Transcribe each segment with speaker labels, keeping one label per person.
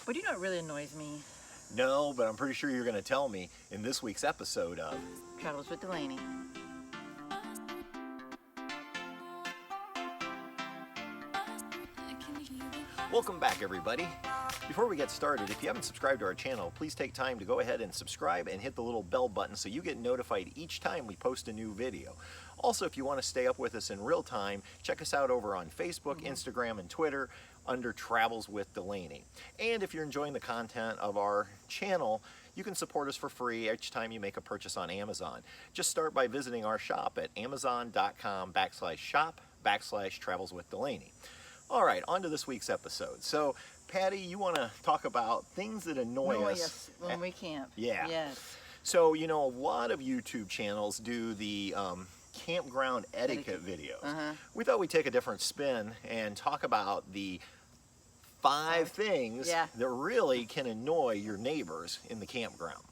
Speaker 1: But you know what really annoys me?
Speaker 2: No, but I'm pretty sure you're going to tell me in this week's episode of
Speaker 1: Travels with Delaney.
Speaker 2: Welcome back, everybody. Before we get started, if you haven't subscribed to our channel, please take time to go ahead and subscribe and hit the little bell button so you get notified each time we post a new video. Also, if you want to stay up with us in real time, check us out over on Facebook, Instagram, and Twitter under Travels with Delaney. And if you're enjoying the content of our channel, you can support us for free each time you make a purchase on Amazon. Just start by visiting our shop at amazon.com/shop/Travels with Delaney. All right, on to this week's episode. So, Patty, you want to talk about things that annoy us
Speaker 1: when we camp.
Speaker 2: Yeah.
Speaker 1: Yes.
Speaker 2: So, you know, a lot of YouTube channels do the Campground Etiquette videos. We thought we'd take a different spin and talk about the 5 things that really can annoy your neighbors in the campground.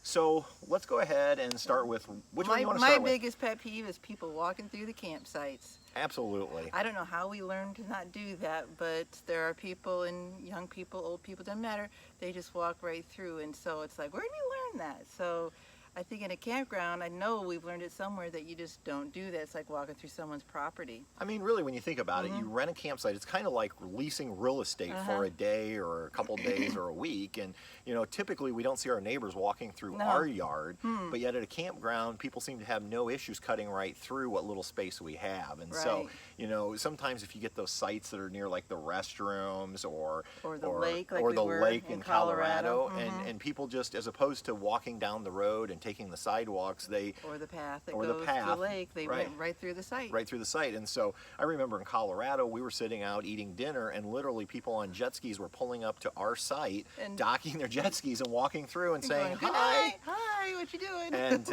Speaker 2: So let's go ahead and start with which one you want to start with.
Speaker 1: My biggest pet peeve is people walking through the campsites.
Speaker 2: Absolutely.
Speaker 1: I don't know how we learned to not do that, but there are people, and young people, old people, doesn't matter, they just walk right through, and so it's like, where did we learn that? So I think in a campground, I know we've learned it somewhere that you just don't do that. It's like walking through someone's property.
Speaker 2: I mean, really, when you think about it, you rent a campsite, it's kind of like leasing real estate for a day or a couple days or a week. And, you know, typically we don't see our neighbors walking through our yard, but yet at a campground, people seem to have no issues cutting right through what little space we have. And so, you know, sometimes if you get those sites that are near like the restrooms or
Speaker 1: the lake, like
Speaker 2: or the lake in
Speaker 1: Colorado,
Speaker 2: and people just, as opposed to walking down the road and taking the sidewalks,
Speaker 1: or the path that goes to the lake, they went right through the site.
Speaker 2: Right through the site. And so I remember in Colorado, we were sitting out eating dinner, and literally people on jet skis were pulling up to our site, and docking their jet skis and walking through and saying, "Hi,
Speaker 1: hi, what you doing?"
Speaker 2: And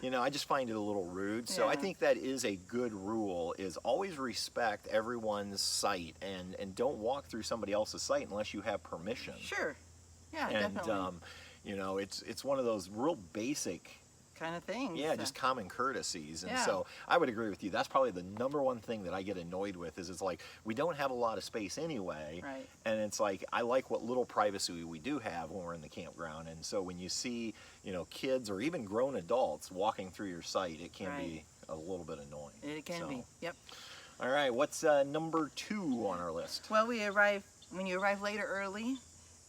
Speaker 2: you know, I just find it a little rude. So I think that is a good rule: is always respect everyone's site and don't walk through somebody else's site unless you have permission.
Speaker 1: Sure. Yeah,
Speaker 2: and,
Speaker 1: definitely.
Speaker 2: You know, it's one of those real basic
Speaker 1: kind of things.
Speaker 2: Yeah, just common courtesies. And so I would agree with you. That's probably the number one thing that I get annoyed with is it's like we don't have a lot of space anyway.
Speaker 1: Right.
Speaker 2: And it's like I like what little privacy we do have when we're in the campground. And so when you see, you know, kids or even grown adults walking through your site, it can be a little bit annoying.
Speaker 1: It can be. Yep.
Speaker 2: All right, what's number 2 on our list?
Speaker 1: Well, when you arrive late or early,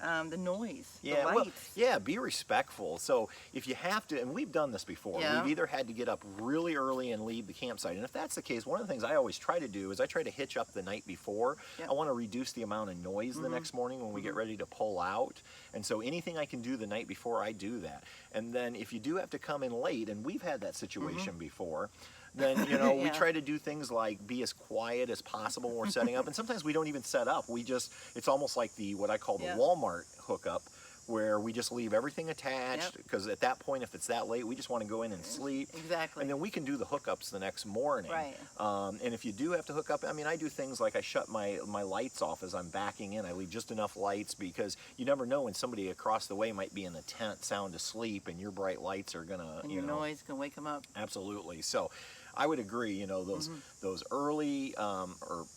Speaker 1: the noise, the lights.
Speaker 2: Well, be respectful. So if you have to, and we've done this before, we've either had to get up really early and leave the campsite. And if that's the case, one of the things I always try to do is I try to hitch up the night before. I want to reduce the amount of noise the next morning when we get ready to pull out. And so anything I can do the night before, I do that. And then if you do have to come in late, and we've had that situation before, then, you know, we try to do things like be as quiet as possible when we're setting up. And sometimes we don't even set up. We just, it's almost like what I call the Walmart hookup, where we just leave everything attached, because at that point, if it's that late, we just want to go in and sleep.
Speaker 1: Exactly.
Speaker 2: And then we can do the hookups the next morning.
Speaker 1: Right.
Speaker 2: And if you do have to hook up, I mean, I do things like I shut my lights off as I'm backing in. I leave just enough lights, because you never know when somebody across the way might be in the tent sound asleep, and your bright lights are going to,
Speaker 1: and your noise can wake them up.
Speaker 2: Absolutely. So I would agree, you know, those early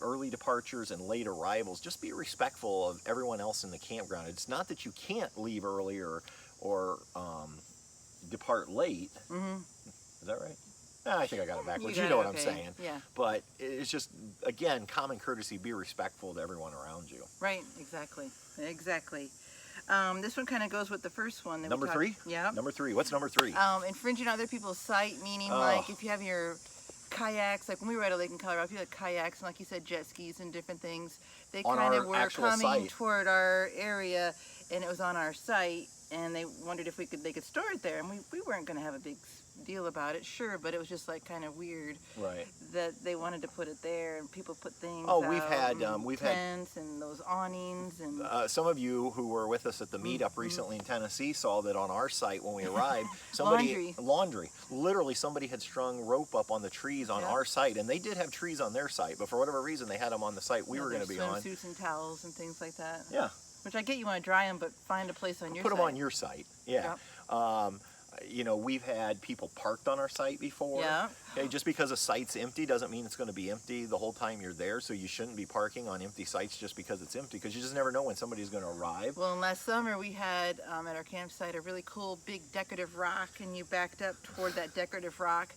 Speaker 2: early departures and late arrivals, just be respectful of everyone else in the campground. It's not that you can't leave early or depart late. Is that right? I think I got it backwards. You know what I'm saying.
Speaker 1: Yeah.
Speaker 2: But it's just, again, common courtesy, be respectful to everyone around you.
Speaker 1: Right, exactly. Exactly. This one kind of goes with the first one.
Speaker 2: Number 3?
Speaker 1: Yeah.
Speaker 2: Number 3. What's number 3?
Speaker 1: Infringing other people's site, meaning like if you have your kayaks, like when we were at a lake in Colorado, if you had kayaks and like you said, jet skis and different things, they kind of were coming toward our area, and it was on our site, and they wondered if they could store it there, and we weren't going to have a big deal about it, sure, but it was just like kind of weird that they wanted to put it there, and people put things
Speaker 2: we've had
Speaker 1: tents and those awnings, and
Speaker 2: some of you who were with us at the meetup recently in Tennessee saw that on our site when we arrived, somebody literally somebody had strung rope up on the trees on our site, and they did have trees on their site, but for whatever reason they had them on the site we were going to be on.
Speaker 1: Swimsuits and towels and things like that.
Speaker 2: Yeah.
Speaker 1: Which I get you want to dry them, but find a place on your site.
Speaker 2: Put them on your site. Yeah. You know, we've had people parked on our site before.
Speaker 1: Yeah.
Speaker 2: Okay, just because a site's empty doesn't mean it's going to be empty the whole time you're there, so you shouldn't be parking on empty sites just because it's empty, because you just never know when somebody's going to arrive.
Speaker 1: Well, last summer we had at our campsite a really cool big decorative rock, and you backed up toward that decorative rock.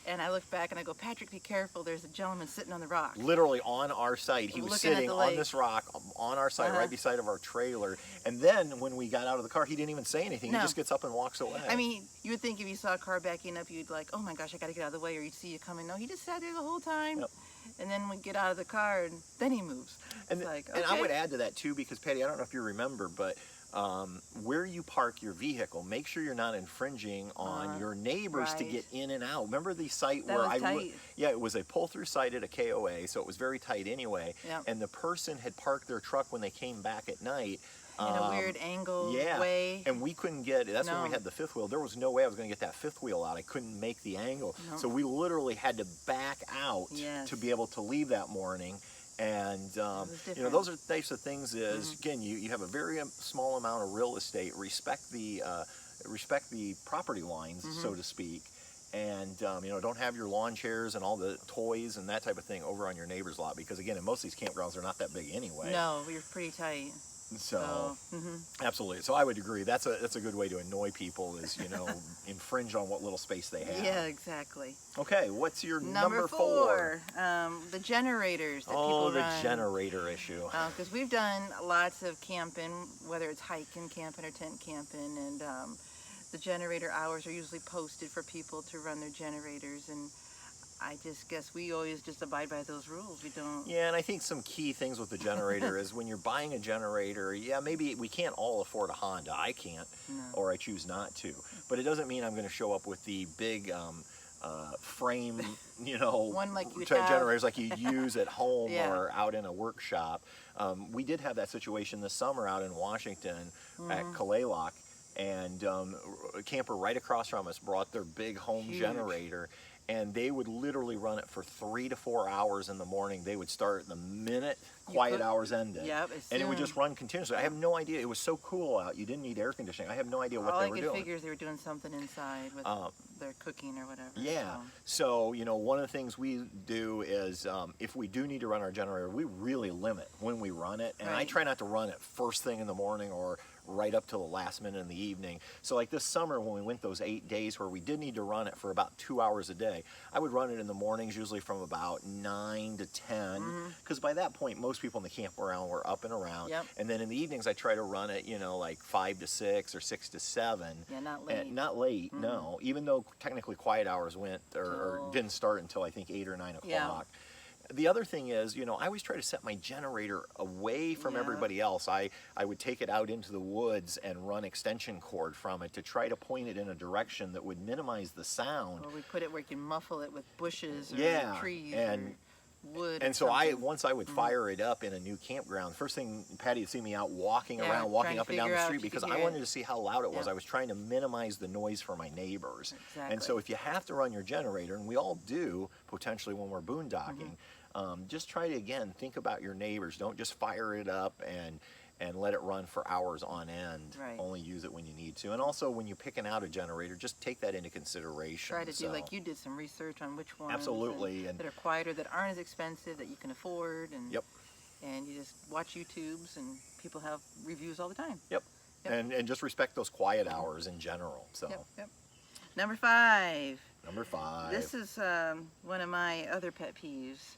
Speaker 1: And I look back and I go, Patrick, be careful. There's a gentleman sitting on the rock.
Speaker 2: Literally on our site. He was sitting on this rock on our site, right beside of our trailer. And then when we got out of the car, he didn't even say anything.
Speaker 1: No.
Speaker 2: He just gets up and walks away.
Speaker 1: I mean, you would think if you saw a car backing up, you'd like, oh my gosh, I got to get out of the way, or you'd see you coming. No, he just sat there the whole time.
Speaker 2: Yep.
Speaker 1: And then we get out of the car, and then he moves.
Speaker 2: And,
Speaker 1: like,
Speaker 2: and I would add to that too, because Patty, I don't know if you remember, but where you park your vehicle, make sure you're not infringing on your neighbors to get in and out. Remember the site where it was a pull-through site at a KOA, so it was very tight anyway.
Speaker 1: Yep.
Speaker 2: And the person had parked their truck when they came back at night.
Speaker 1: In a weird angle way.
Speaker 2: And we couldn't get, that's when we had the fifth wheel. There was no way I was going to get that fifth wheel out. I couldn't make the angle.
Speaker 1: No.
Speaker 2: So we literally had to back out to be able to leave that morning. And, you know, those are the types of things is, again, you have a very small amount of real estate. Respect the property lines, so to speak. And, you know, don't have your lawn chairs and all the toys and that type of thing over on your neighbor's lot. Because, again, in most of these campgrounds, they're not that big anyway.
Speaker 1: No, we're pretty tight.
Speaker 2: So, absolutely. So I would agree. That's a good way to annoy people is, you know, infringe on what little space they have.
Speaker 1: Yeah, exactly.
Speaker 2: Okay, what's your number
Speaker 1: 4? The generators that people run.
Speaker 2: Oh, the generator issue.
Speaker 1: Because we've done lots of camping, whether it's hiking, camping, or tent camping, and the generator hours are usually posted for people to run their generators, and I just guess we always just abide by those rules. We don't.
Speaker 2: Yeah, and I think some key things with the generator is when you're buying a generator, maybe we can't all afford a Honda. I can't, or I choose not to. But it doesn't mean I'm going to show up with the big frame, you know,
Speaker 1: one like you
Speaker 2: generators like you use at home or out in a workshop. We did have that situation this summer out in Washington at Kalaloch, and a camper right across from us brought their big home generator. And they would literally run it for 3 to 4 hours in the morning. They would start the minute quiet hours ended.
Speaker 1: Yep,
Speaker 2: and it would just run continuously. I have no idea. It was so cool out. You didn't need air conditioning. I have no idea what they were doing.
Speaker 1: All I could figure is they were doing something inside with their cooking or whatever.
Speaker 2: Yeah. So, you know, one of the things we do is if we do need to run our generator, we really limit when we run it. And I try not to run it first thing in the morning or right up till the last minute in the evening. So like this summer when we went those 8 days where we did need to run it for about 2 hours a day, I would run it in the mornings usually from about 9 to 10, because by that point most people in the campground were up and around. And then in the evenings I try to run it, you know, like 5 to 6 or 6 to 7.
Speaker 1: Yeah, not late.
Speaker 2: Not late, no. Even though technically quiet hours went or didn't start until I think 8 or 9 o'clock. The other thing is, you know, I always try to set my generator away from everybody else. I would take it out into the woods and run extension cord from it to try to point it in a direction that would minimize the sound.
Speaker 1: Or we put it where you can muffle it with bushes or trees or wood.
Speaker 2: And so once I would fire it up in a new campground, first thing Patty would see me out walking around, walking up and down the street because I wanted to see how loud it was. I was trying to minimize the noise for my neighbors. And so if you have to run your generator, and we all do potentially when we're boondocking, just try to, again, think about your neighbors. Don't just fire it up and let it run for hours on end. Only use it when you need to. And also, when you're picking out a generator, just take that into consideration.
Speaker 1: Try to do like you did, some research on which ones
Speaker 2: and
Speaker 1: that are quieter, that aren't as expensive, that you can afford. And and you just watch YouTubes, and people have reviews all the time.
Speaker 2: And just respect those quiet hours in general. So.
Speaker 1: Number 5.
Speaker 2: Number 5.
Speaker 1: This is one of my other pet peeves.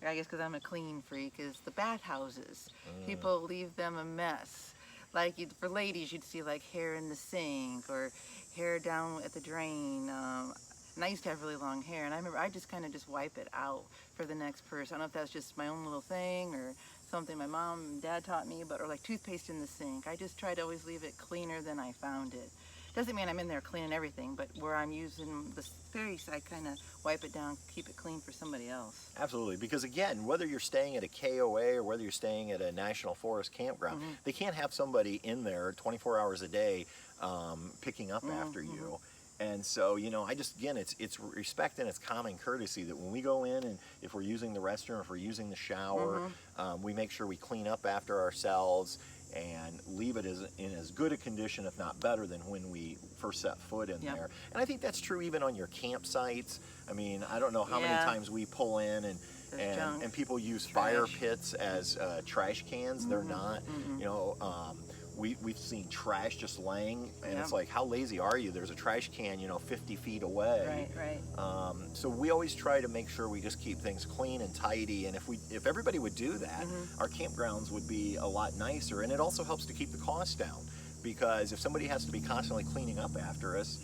Speaker 1: I guess because I'm a clean freak, is the bathhouses. People leave them a mess. Like for ladies, you'd see like hair in the sink or hair down at the drain. And I used to have really long hair, and I remember I just kind of just wipe it out for the next person. I don't know if that's just my own little thing or something my mom and dad taught me, or like toothpaste in the sink. I just try to always leave it cleaner than I found it. Doesn't mean I'm in there cleaning everything, but where I'm using the space, I kind of wipe it down, keep it clean for somebody else.
Speaker 2: Absolutely, because again, whether you're staying at a KOA or whether you're staying at a National Forest campground, they can't have somebody in there 24 hours a day picking up after you. And so, you know, I just, again, it's respect and it's common courtesy that when we go in and if we're using the restroom, if we're using the shower, we make sure we clean up after ourselves. and leave it in as good a condition, if not better, than when we first set foot in there. And I think that's true even on your campsites. I mean, I don't know how many times we pull in and people use fire pits as trash cans. They're not. You know, we've seen trash just laying, and it's like, how lazy are you? There's a trash can, you know, 50 feet away. So we always try to make sure we just keep things clean and tidy, and if everybody would do that, our campgrounds would be a lot nicer, and it also helps to keep the cost down, because if somebody has to be constantly cleaning up after us,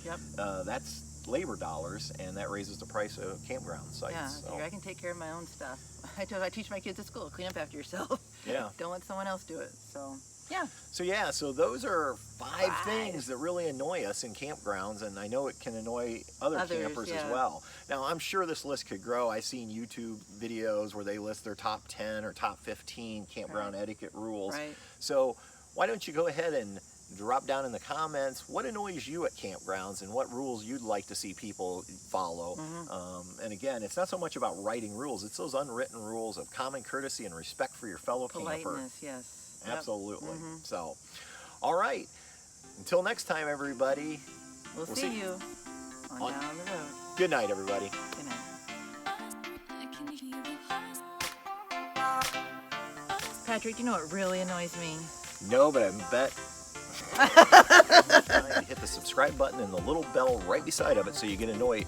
Speaker 2: that's labor dollars, and that raises the price of campground sites.
Speaker 1: Yeah, so I can take care of my own stuff. I teach my kids at school, clean up after yourself. Don't let someone else do it. So
Speaker 2: those are five things that really annoy us in campgrounds, and I know it can annoy others, campers as well. Now, I'm sure this list could grow. I've seen YouTube videos where they list their top 10 or top 15 campground etiquette rules. So why don't you go ahead and drop down in the comments what annoys you at campgrounds and what rules you'd like to see people follow. And again, it's not so much about writing rules, it's those unwritten rules of common courtesy and respect for your fellow camper. Absolutely. So, all right. Until next time, everybody.
Speaker 1: We'll see you on down the road.
Speaker 2: Good night, everybody.
Speaker 1: Good night. Patrick, you know what really annoys me?
Speaker 2: No, but I bet you hit the subscribe button and the little bell right beside of it so you get annoyed.